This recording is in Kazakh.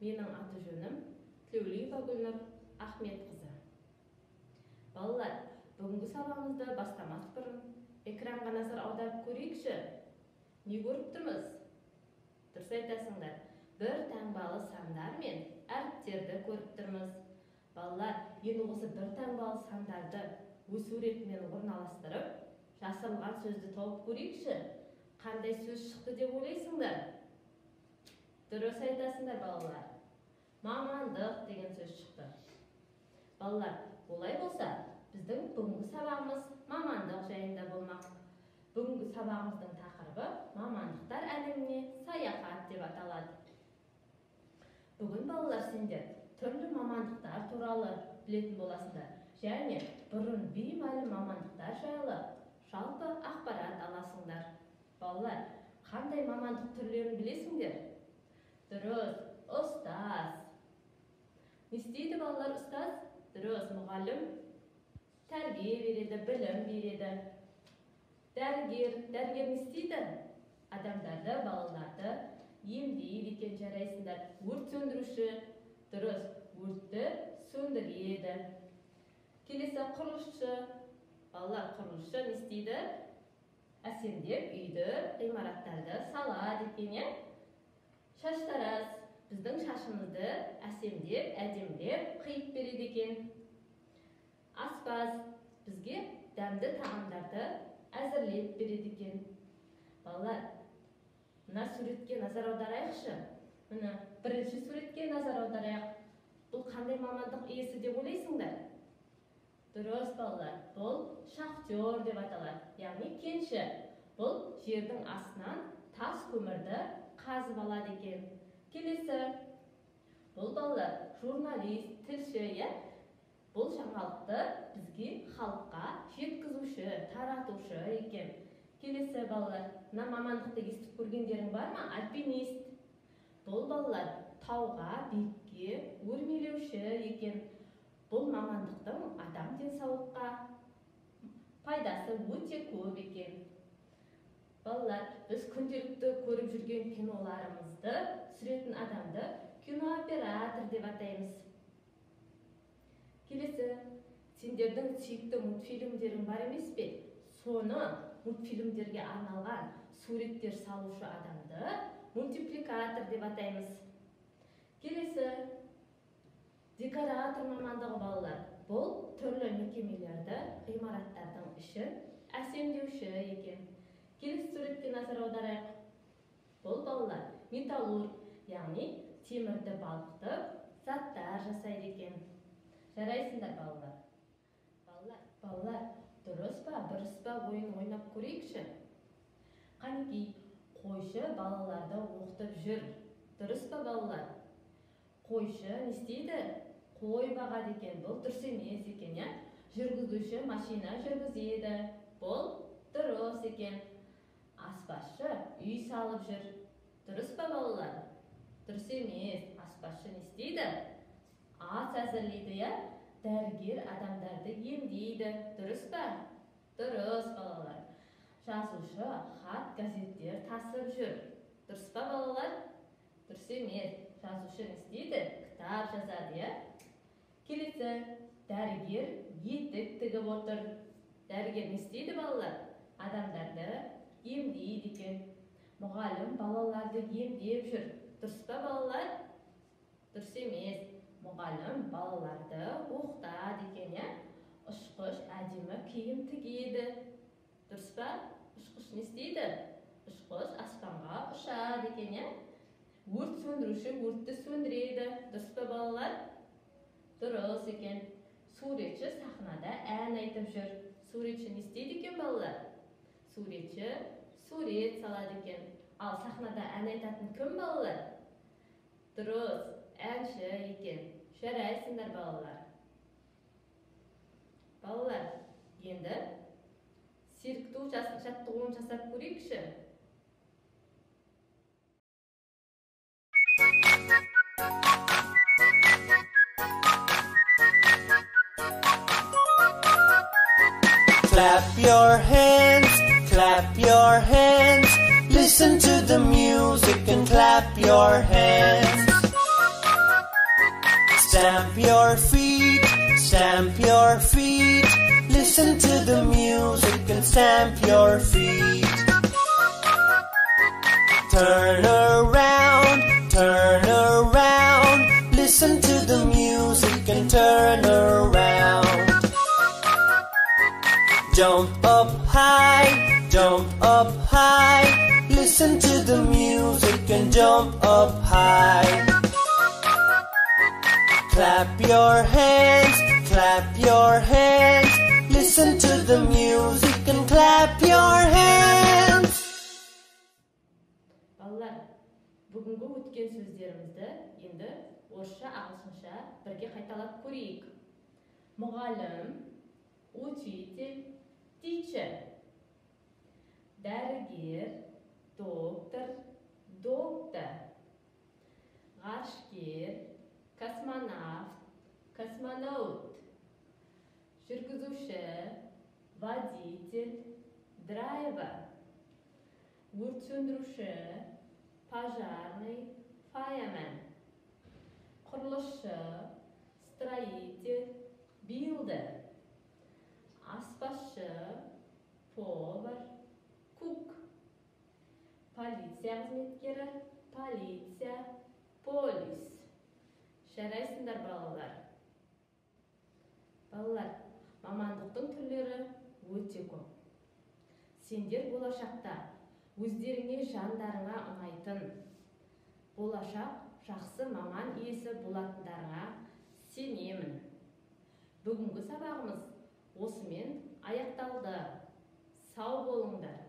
Менің аты жөнім Тілеулиева Гүлнұр Ахметқызы. Балалар, бүгінгі сабағымызды бастамас бұрын экранға назар аударып көрейікші. Не көріп тұрмыз? Дұрыс айтасыңдар. Бір таңбалы сандар мен әріптерді көріп тұрмыз. Балалар, енді осы бір таңбалы сандарды өз суретімен орналастырып, жасырылған сөзді тауып көрейікші. Қандай сөз шықты деп ойлайсыңдар? Дұрыс айтасыңдар балалар. Мамандық деген сөз шықты. Балалар, олай болса, біздің бүгінгі сабағымыз мамандық жайында болмақ. Бүгінгі сабағымыздың тақырыбы мамандықтар әлеміне саяхат деп аталады. Бүгін балалар сендер түрлі мамандықтар туралы білетін боласыңдар. Және бұрын беймәлім мамандықтар жайлы жалпы ақпарат аласыңдар. Балалар, қандай мамандық түрлерін білесіңдер? Дұрыс, ұстаз. Не істейді балалар ұстаз? Дұрыс, мұғалім. Тәрбие береді, білім береді. Дәрігер не істейді? Адамдарды, балаларды емдейді екен, жарайсыңдар. Өрт сөндіруші. Дұрыс, өртті сөндіреді. Келесі құрылысшы. Балалар, құрылысшы не істейді? Әсемдеп үйді, ғимараттарды салады екен. Шаштараз. Біздің шашымызды әсемдеп, әдемдеп қиып береді екен. Аспаз. Бізге дәмді тағамдарды әзірлеп береді екен. Балалар, мына суретке назар аударайықшы. Міне, бірінші суретке назар аударайық. Бұл қандай мамандық иесі деп ойлайсыңдар? Дұрыс балалар, бұл шахтер деп аталады, яғни кенші. Бұл жердің астынан тас көмірді қазып алады екен. Келесі, бұл балалар журналист, тілші, бұл жаңалықты бізге халыққа жеткізуші, таратушы екен. Келесі балалар, мына мамандықты естіп көргендерің бар ма? Альпинист. Бұл балалар тауға, биікке өрмелеуші екен. Бұл мамандықтың адам денсаулыққа пайдасы өте көп екен. Балалар, біз күнделікті көріп жүрген киноларымызды түсіретін адамды кинооператор деп атаймыз. Келесі, сендердің сүйікті мультфильмдерің бар емес пе? Соны мультфильмдерге арналған суреттер салушы адамды мультипликатор деп атаймыз. Келесі, декоратор мамандығы балалар. Бұл түрлі мекемелерді, ғимараттардың ішін әсемдеуші екен. Келесі суретке назар аударайық. Бұл балалар металлург, яғни темірді балқытып, заттар жасайды екен. Жарайсыңдар балалар. Балалар, дұрыс па, бұрыс па ойын ойнап көрейікші. Қанекей, қойшы балаларды оқытып жүр. Дұрыс па балалар? Қойшы не істейді? Қой бағады екен. Бұл дұрыс емес екен, я? Жүргізуші машина жүргізеді. Бұл дұрыс екен. Аспазшы үй салып жүр. Дұрыс па балалар? Дұрыс емес. Аспазшы не істейді? Ас әзірлейді, я? Дәрігер адамдарды емдейді. Дұрыс па? Дұрыс балалар. Жазушы хат, газеттер тасып жүр. Дұрыс па балалар? Дұрыс емес. Жазушы не істейді? Кітап жазады, я? Келесі, дәрігер етік тігіп отыр. Дәрігер не істейді балалар? Адамдарды емдейді екен. Мұғалім балаларды емдеп жүр. Дұрыс па балалар? Дұрыс емес. Мұғалім балаларды оқытады екен, я? Ұшқыш әдемі киім тігеді. Дұрыс па? Ұшқыш не істейді? Ұшқыш аспанға ұшады екен, я? Өрт сөндіруші өртті сөндіреді. Дұрыс па балалар? Дұрыс екен. Суретші сахнада ән айтып жүр. Суретші не істейді екен балалар? Суретші сурет салады екен. Ал сахнада ән айтатын кім балалар? Дұрыс, әнші екен. Жарайсыңдар балалар. Балалар, енді серікту жаттығуын жасап көрейікші. Clap your hands, listen to the music and clap your hands. Stamp your feet, stamp your feet. Listen to the music and stamp your feet. Turn around, listen to the music and turn around. Jump up high, listen to the music and jump up high. Clap your hands, listen to the music and clap your hands. Балалар, бүгінгі өткен сөздерімізді енді орысша, ағылшынша бірге қайталап көрейік. Мұғалім, учитель, teacher. Дәрігер, доктор, doctor. Ғарышкер, космонавт, космонавт. Жүргізуші, водитель, driver. Өрт сөндіруші, пожарный, fireman. Құрылысшы, строитель, builder. Аспазшы, повар, cook. Полиция қызметкері, полиция, полис. Жарайсыңдар балалар. Балалар, мамандықтың түрлері өте көп. Сендер болашақта өздеріңе жандарыңа ұнайтын, болашақ жақсы маман иесі болатындарыңа сенемін. Бүгінгі сабағымыз осымен аяқталды. Сау болыңдар.